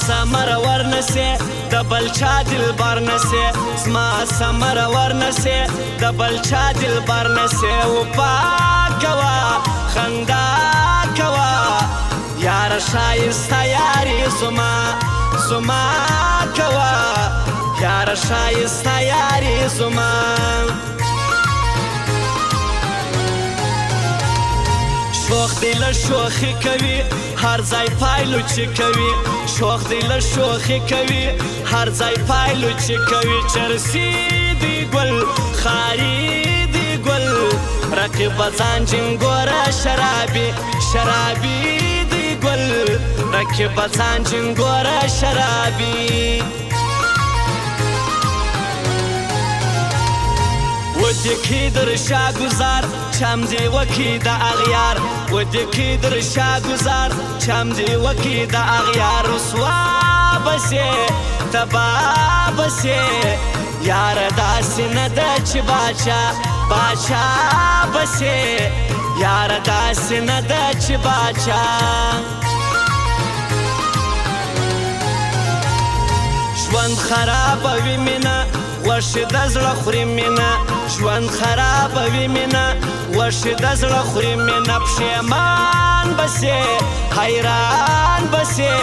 سمر ورنسې د بل چا دلبر نسې زما سمر ورنسې د بل چا دلبر نسې وفا کوه خندا کوه یاره ښایسته یاري زما زما کوه یاره ښایسته یاري زما شوخ دی له شوخي کوي هر ځای پایلو چې کوي شوخ دی له شوخي کوي هر ځای پایلو چې کوي چرسي دی ګل خاري دی ګل رقیب ځان جنګوره شرابي شرابي دی ګل رقیب ځان جنګوره شرابي ودی کی در شا گذار چم دی وکی دا اغیار ودی کی در شا گذار چم دی وکی دا اغیار رسوا بسی تبا بسی یار داسی نده چی باچا باچا بسی یار داسی نده چی باچا ژوند خرابوي مینه غوښې د زړه خوري مینه ژوند خرابوي مینه غوښې د زړه خوري مینه پښیمان بسې حیران بسې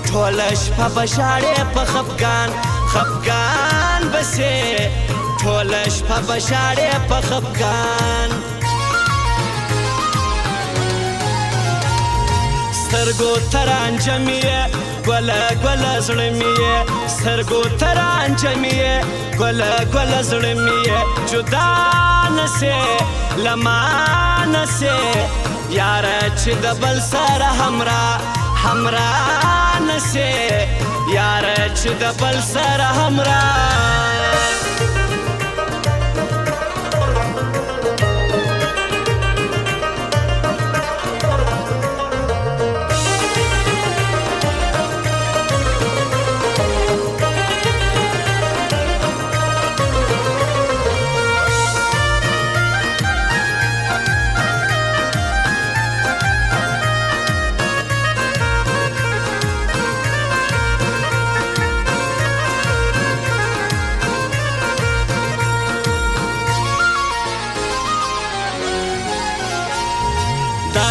ټوله شپه به ژاړې په خفګان خفګان بسې ټوله شپه به ژاړې په خفګان سترګو ته رانجه مې یې ګوله ګوله زړه مې یې سترګو ته رانجه مې یې ګوله ګوله زړه مې یې جدا نسې له ما نسې یاره چې د بل سره همراه نسې یاره چې د بل سره همراه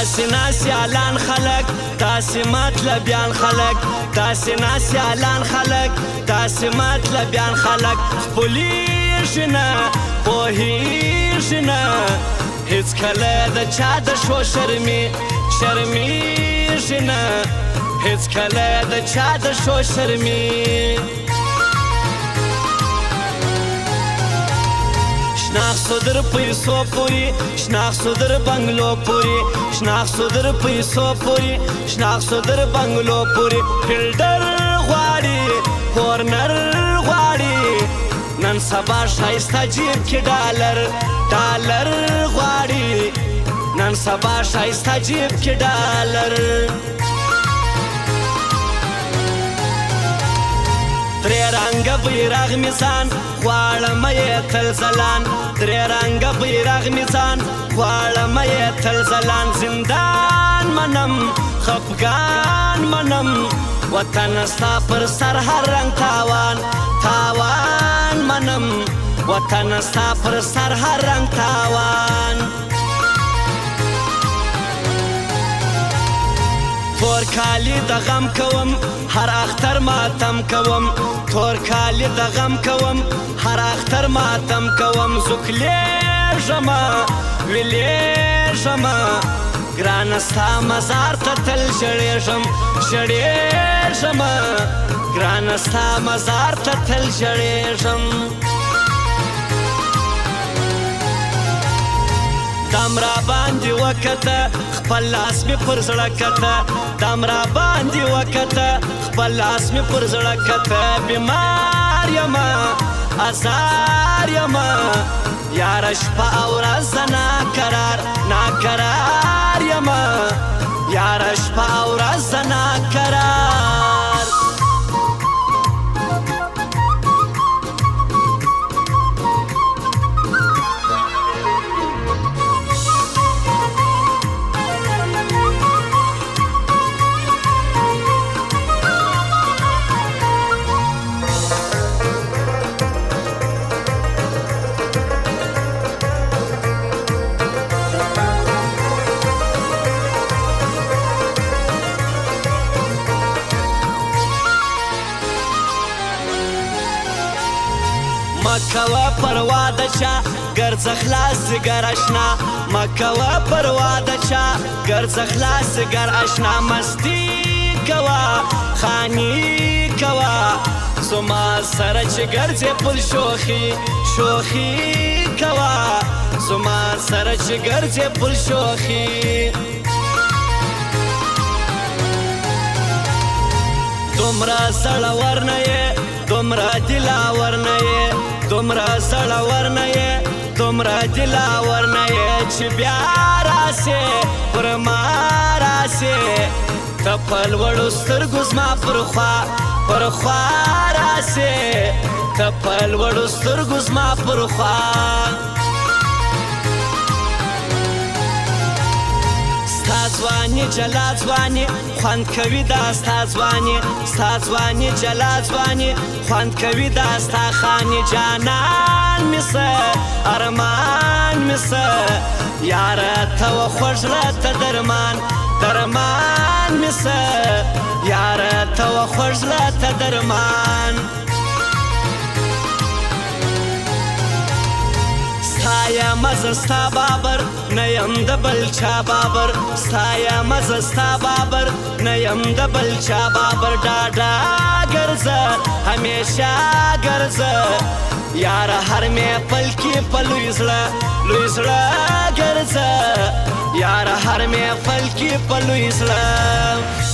داسې ناسیالان خلک داسې مطلبیان خلک داسې ناسیالان خلک داسې مطلبیان خلک خپلېږي نه پوهېږي نه هېڅکله د چا د شو شرمېږي نه هېڅکله د چا د شو شناخته در پیسو پوری شناخته در بنگلو پوری شناخته در پیسو پوری شناخته در بنگلو پوری فیلډر غواړي کورنر غواړي نن سبا ښایسته جیب کې ډالر غواړي نن سبا ښایسته جیب کې ډالر درې رنګه بیرغ مې ځان غواړم یې تل ځلان درې رنګه بیرغ مې ځان غواړم یې تل ځلان زندان منم خفګان منم وطن ستا پر سر هر رنګ تاوان منم وطن ستا پر سر هر رنګ تاوان تور کالی د غم کوم هر اختر ماتم کوم تور کالی د غم کوم هر اختر ماتم کوم زوکلیږمه ویلیږمه ګرانه ستا مزار ته تل ژړېږمه ګرانه ستا مزار ته تل ژړېږم دم را باندې وکته خپل لاس مې پر زړه کته دم را باندې وکته خپل لاس مې پر زړه کته بیمار یمه ازار یمه یاره شپه او ورځ ناکرار یمه یاره شپه او ورځ ناکرار مکوه پروا د چا ګرځه خلاص ځګر اشنا مکوه پروا د چا ګرځه خلاص ځګر اشنا مستی کوه خانی کوه زما سره چې ګرځې پل شوخي شوخي کوه زما سره چې ګرځې پل شوخي دومره زړور نه یې دومره دلاور نه یې دومره زړور نه یې دومره دلاور نه یې چې بیا راسې پر ما راسې ته په لوړو سترګو زما پر خوا راسې ته په لوړو سترګو زما پر خوا ستا ځواني جلا ځواني خوند کوي دا ستا ځواني ستا ځواني جلا ځواني خوند کوي دا ستا خاني جانان مې څه ارمان مې څه یاره ته و خوږ ته درمان درمان مې څه یاره ته و خوږ ته درمان ستا یم زه ستا بابر نه یم د بل چا بابر ستا یم زه ستا بابر نه یم د بل چا بابر ډاډا ګرځه همیشه ګرځه یاره هر محفل کې په لوی زړه ګرځه یاره هر محفل کې په لوی زړه